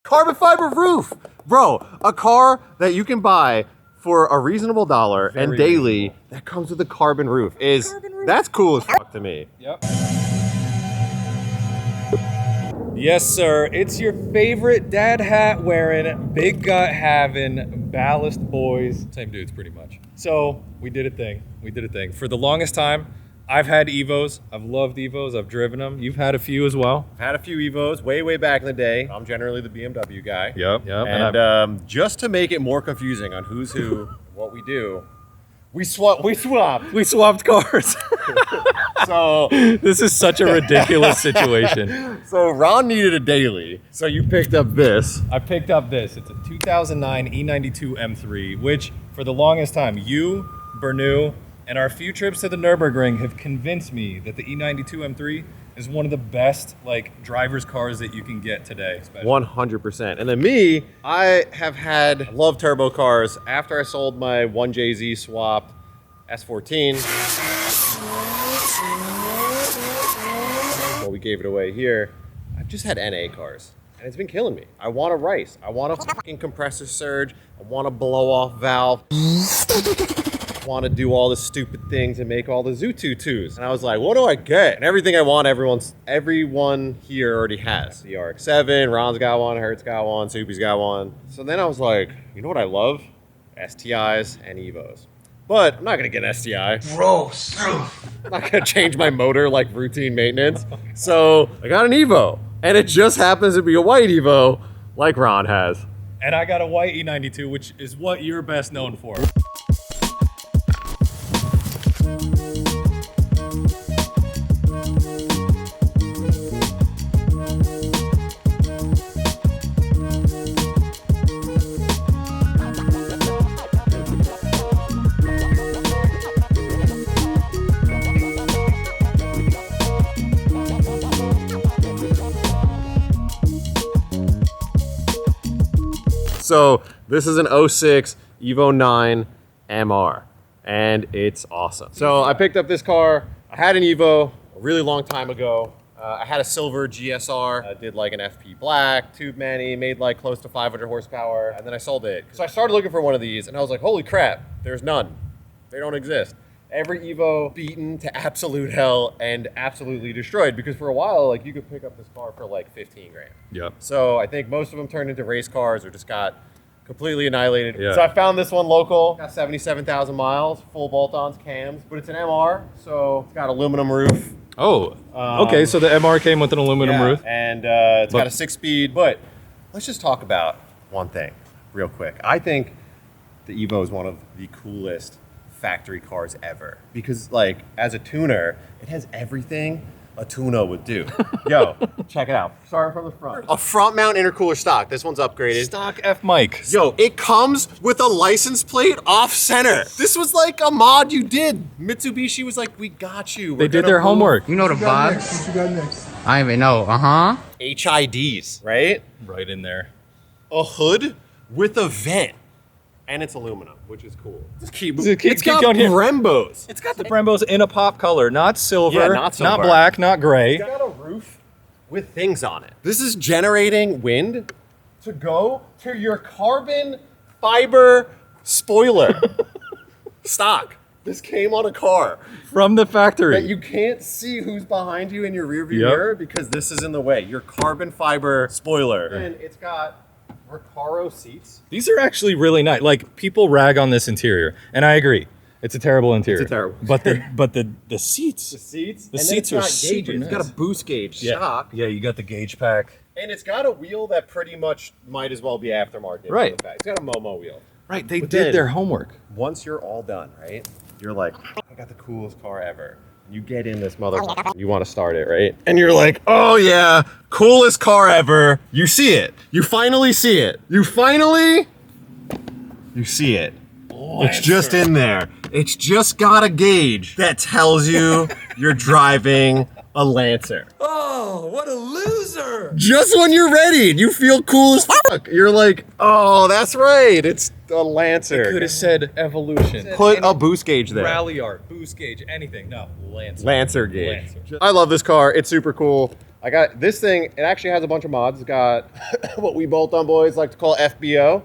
Carbon fiber roof. Bro, a car that you can buy for a reasonable dollar and daily that comes with a carbon roof that's cool as fuck to me. Yep. Yes, sir. It's your favorite dad hat wearing, big gut having, ballast boys. Same dudes, pretty much. So we did a thing. For the longest time, I've had Evos. I've loved Evos. I've driven them. You've had a few as well. I've had a few Evos way back in the day. I'm generally the BMW guy. Yep. And just to make it more confusing on who's who, what we do, we swapped cars. So this is such a ridiculous situation. So Ron needed a daily. So you picked up this. I picked up this. It's a 2009 E92 M3, which for the longest time, you, Bernu, and our few trips to the Nürburgring have convinced me that the E92 M3 is one of the best driver's cars that you can get today. 100%. And then me, I love turbo cars. After I sold my 1JZ swapped S14, well, we gave it away here. I've just had NA cars. And it's been killing me. I want a rice. I want a fucking compressor surge. I want a blow off valve. Want to do all the stupid things and make all the Zoo-Tutus. And I was like, what do I get? And everything I want, everyone here already has. The RX-7, Ron's got one, Hertz got one, Soupy's got one. So then I was like, you know what I love? STIs and Evos. But I'm not gonna get an STI. Gross. I'm not gonna change my motor like routine maintenance. So I got an Evo. And it just happens to be a white Evo like Ron has. And I got a white E92, which is what you're best known for. So this is an 06 Evo IX MR, and it's awesome. So I picked up this car. I had an Evo a really long time ago. I had a silver GSR. I did like an FP black, tube mani, made like close to 500 horsepower, and then I sold it. So I started looking for one of these, and I was like, holy crap, there's none. They don't exist. Every Evo beaten to absolute hell and absolutely destroyed, because for a while, like, you could pick up this car for like 15 grand. Yep. So I think most of them turned into race cars or just got completely annihilated. Yeah. So I found this one local, got 77,000 miles, full bolt-ons, cams, but it's an MR, so it's got aluminum roof. Oh, okay, so the MR came with an aluminum roof. And it's got a 6-speed, but let's just talk about one thing real quick. I think the Evo is one of the coolest factory cars ever, because like as a tuner, it has everything a tuner would do. Yo, check it out. Starting from the front. A front mount intercooler stock. This one's upgraded. Stock F mic. Yo, it comes with a license plate off center. This was like a mod you did. Mitsubishi was like, we got you. They did their homework. You know the vibes. What you got next? I don't even know. HIDs, right? Right in there. A hood with a vent. And it's aluminum, which is cool. It's got going here. Brembos. It's got the Brembos in a pop color, not silver, Yeah, not silver. not black, not gray. It's got a roof with things on it. This is generating wind to go to your carbon fiber spoiler. Stock. This came on a car. From the factory. That you can't see who's behind you in your rearview mirror because this is in the way. Your carbon fiber spoiler. And it's got Recaro seats. These are actually really nice. Like, people rag on this interior, and I agree. It's a terrible interior. It's a terrible. But the seats. The seats. The and seats then are it's got gauges. super nice. It's got a boost gauge shock. Yeah, you got the gauge pack. And it's got a wheel that pretty much might as well be aftermarket. Right. It's got a Momo wheel. Right, they But did then, their homework. Once you're all done, right? You're like, I got the coolest car ever. You get in this motherfucker. You want to start it, right? And you're like, oh yeah, coolest car ever. You see it. You finally see it. You see it. It's just in there. It's just got a gauge that tells you you're driving a Lancer. Oh, what a loser! Just when you're ready and you feel cool as fuck, you're like, oh, that's right. It's a Lancer. Could have said Evolution. Put a boost gauge there. Rally art, boost gauge, anything. No, Lancer. Lancer gauge. Lancer. I love this car. It's super cool. I got this thing. It actually has a bunch of mods. It's got what we bolt-on boys like to call FBO,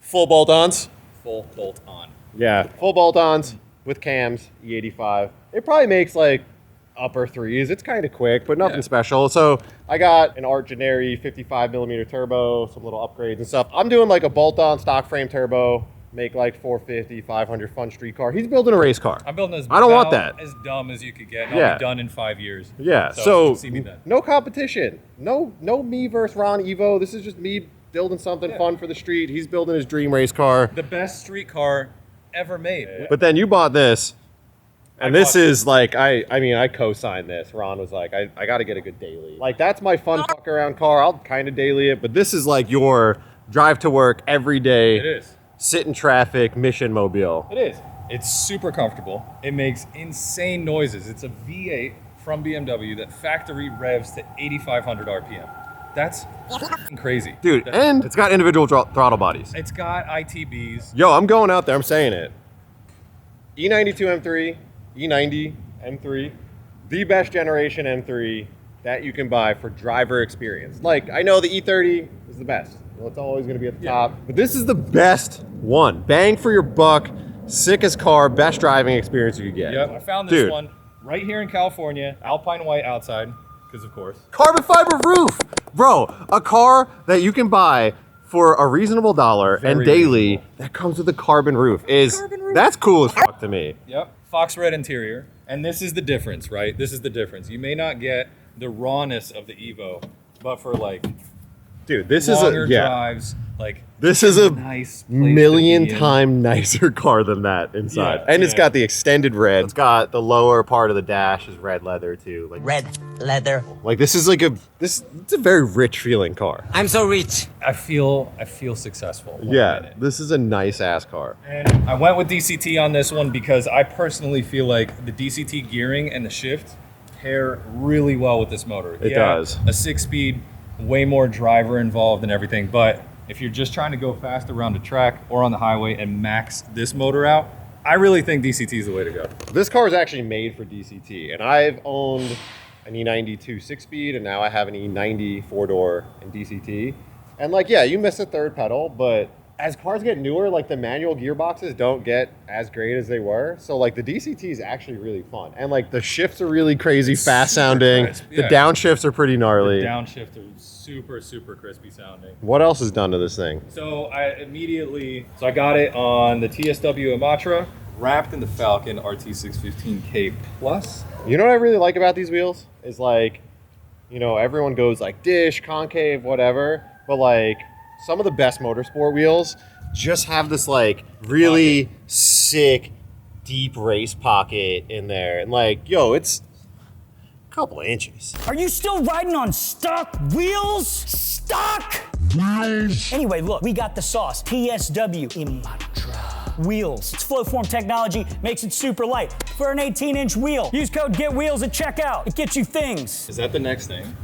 full bolt-ons. Full bolt on. Yeah, full bolt-ons with cams, E85. It probably makes like upper threes. It's kind of quick, but nothing special. So I got an Art Generi 55mm turbo, some little upgrades and stuff. I'm doing like a bolt-on stock frame turbo, make like 450, 500 fun street car. He's building a race car. I'm building as I don't want that. as dumb as you could get. And I'll be done in 5 years. Yeah, So, so see me then. no competition. No me versus Ron Evo. This is just me building something fun for the street. He's building his dream race car. The best street car ever made. But then you bought this. And this bought is like, I mean, I co-signed this. Ron was like, I got to get a good daily. Like, that's my fun fuck around car. I'll kind of daily it. But this is like your drive to work every day. It is. Sit in traffic, mission mobile. It is. It's super comfortable. It makes insane noises. It's a V8 from BMW that factory revs to 8,500 RPM. That's f***ing crazy. Dude, and it's got individual throttle bodies. It's got ITBs. Yo, I'm going out there. I'm saying it. E92 M3, E90 M3, the best generation M3 that you can buy for driver experience. Like, I know the E30 is the best. Well, it's always going to be at the top. But this is the best one. Bang for your buck, sickest car, best driving experience you could get. Yep, I found this one right here in California, Alpine white outside, because of course. Carbon fiber roof! Bro, a car that you can buy for a reasonable dollar and daily that comes with a carbon roof that's cool as fuck to me. Yep, fox red interior. And this is the difference, right? This is the difference. You may not get the rawness of the Evo, but for like dude, this longer is a drives, like this is a nice million time nicer car than that inside. Yeah, and it's got the extended red. It's got the lower part of the dash is red leather too. Like Red leather. Like this is like it's a very rich feeling car. I'm so rich. I feel successful. Yeah, this is a nice ass car. And I went with DCT on this one because I personally feel like the DCT gearing and the shift pair really well with this motor. It does. A 6-speed, way more driver involved and everything, but if you're just trying to go fast around a track or on the highway and max this motor out, I really think DCT is the way to go. This car is actually made for DCT, and I've owned an E92 6-speed, and now I have an E90 4-door in DCT. And like, yeah, you miss a third pedal, but as cars get newer, like the manual gearboxes don't get as great as they were. So like the DCT is actually really fun. And like the shifts are really crazy, fast sounding. The downshifts are pretty gnarly. The downshift are super crispy sounding. What else is done to this thing? So I got it on the TSW Imatra, wrapped in the Falcon RT615K Plus. You know what I really like about these wheels? Is like, you know, everyone goes like dish, concave, whatever. But like some of the best motorsport wheels just have this like really sick, deep race pocket in there. And like, yo, it's a couple of inches. Are you still riding on stock wheels? Stock? Nice. Anyway, look, we got the sauce. TSW Imatra. Wheels. Its flow form technology makes it super light. For an 18-inch wheel, use code GETWHEELS at checkout. It gets you things. Is that the next thing?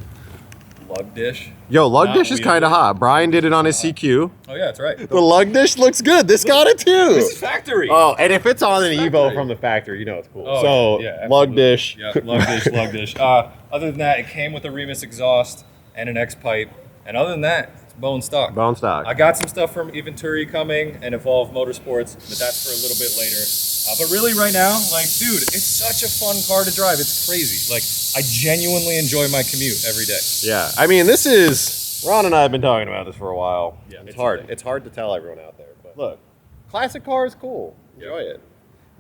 Lug dish. Yo, lug dish is kind of hot. Brian did it on his CQ. Oh yeah, that's right. The lug dish looks good. This got it too. This is factory. Oh, and if it's on an Evo from the factory, you know it's cool. Oh, so, yeah, lug dish. Yeah, lug dish. Other than that, it came with a Remus exhaust and an X pipe. And other than that, it's bone stock. Bone stock. I got some stuff from Eventuri coming and Evolve Motorsports, but that's for a little bit later. But really right now, like, dude, it's such a fun car to drive. It's crazy. Like, I genuinely enjoy my commute every day. Yeah, I mean, this is, Ron and I have been talking about this for a while. Yeah, it's hard. It's hard to tell everyone out there. But look, classic car is cool. Enjoy it.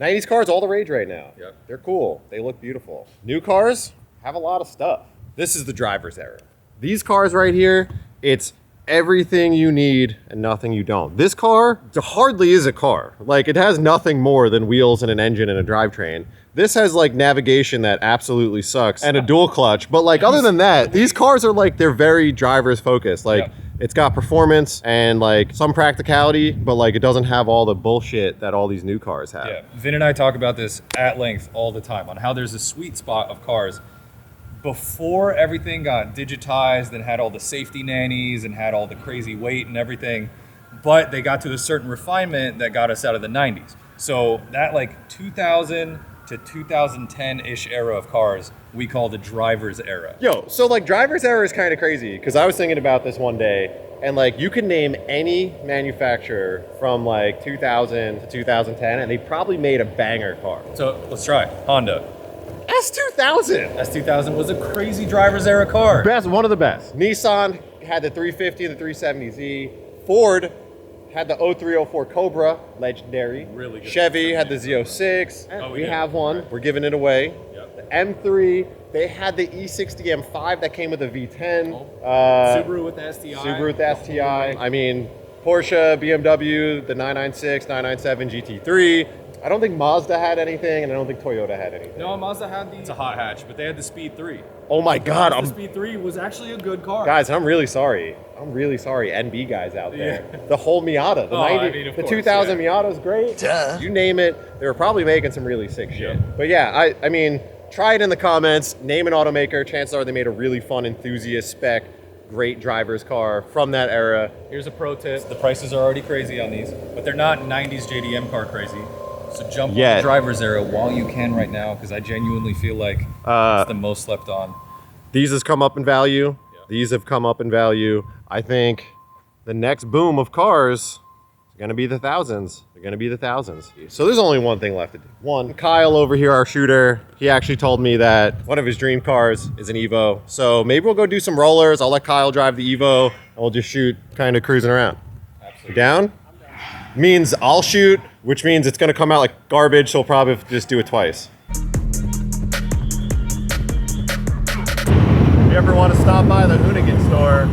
90s cars, all the rage right now. Yep. They're cool. They look beautiful. New cars have a lot of stuff. This is the driver's era. These cars right here, it's everything you need and nothing you don't. This car hardly is a car. Like, it has nothing more than wheels and an engine and a drivetrain. This has like navigation that absolutely sucks and a dual clutch. But like, other than that, these cars are like, they're very driver's focused. Like, it's got performance and like some practicality, but like it doesn't have all the bullshit that all these new cars have. Yeah, Vin and I talk about this at length all the time on how there's a sweet spot of cars before everything got digitized and had all the safety nannies and had all the crazy weight and everything, but they got to a certain refinement that got us out of the 90s. So that like 2000 to 2010-ish era of cars we call the driver's era. Yo, so like driver's era is kind of crazy because I was thinking about this one day, and like you can name any manufacturer from like 2000 to 2010 and they probably made a banger car. So let's try Honda. S2000. S2000 was a crazy driver's era car. Best, one of the best. Nissan had the 350 and the 370Z. Ford had the 0304 Cobra, legendary. Really good. Chevy had the Z06. Oh, we did. have one. We're giving it away. Yep. The M3. They had the E60 M5 that came with a V10. Subaru with the STI. Subaru with the STI. I mean, Porsche, BMW, the 996, 997 GT3. I don't think Mazda had anything, and I don't think Toyota had anything. No, Mazda had the. It's a hot hatch, but they had the Speed 3. Oh my God! The Speed 3 was actually a good car. Guys, I'm really sorry. I'm really sorry, NB guys out there. Yeah. The whole Miata, the Oh, 90, I mean, of the course, 2000 yeah. Miata's great. Duh. You name it, they were probably making some really sick shit. Yeah. But yeah, I mean, try it in the comments. Name an automaker. Chances are they made a really fun enthusiast spec, great driver's car from that era. Here's a pro tip. The prices are already crazy on these, but they're not 90s JDM car crazy. So jump on the driver's era while you can right now, because I genuinely feel like it's the most slept on. These has come up in value. Yeah. These have come up in value. I think the next boom of cars is going to be the thousands. They're going to be the thousands. So there's only one thing left to do. One, Kyle over here, our shooter, he actually told me that one of his dream cars is an Evo. So maybe we'll go do some rollers. I'll let Kyle drive the Evo and we'll just shoot kind of cruising around. Absolutely. You down? Means I'll shoot, which means it's going to come out like garbage. So we'll probably just do it twice. If you ever want to stop by the Hoonigan store,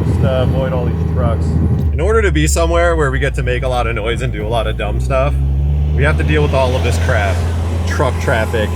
just avoid all these trucks. In order to be somewhere where we get to make a lot of noise and do a lot of dumb stuff, we have to deal with all of this crap. Truck traffic.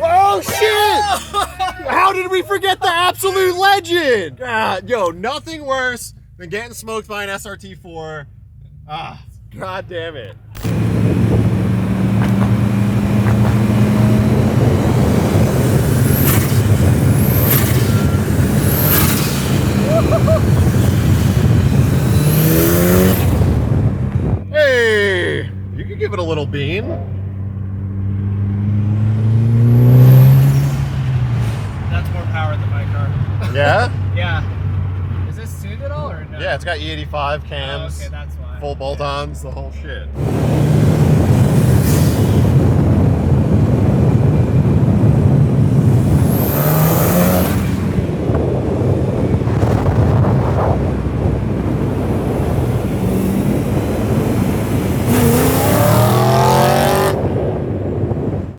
Oh shit! How did we forget the absolute legend? God, yo, nothing worse than getting smoked by an SRT4. Ah, god damn it. Hey, you can give it a little beam. That's more power than my car. Yeah? Yeah. Is this tuned at all or no? Yeah, it's got E85 cams, Oh, okay, that's why. full bolt-ons, the whole shit.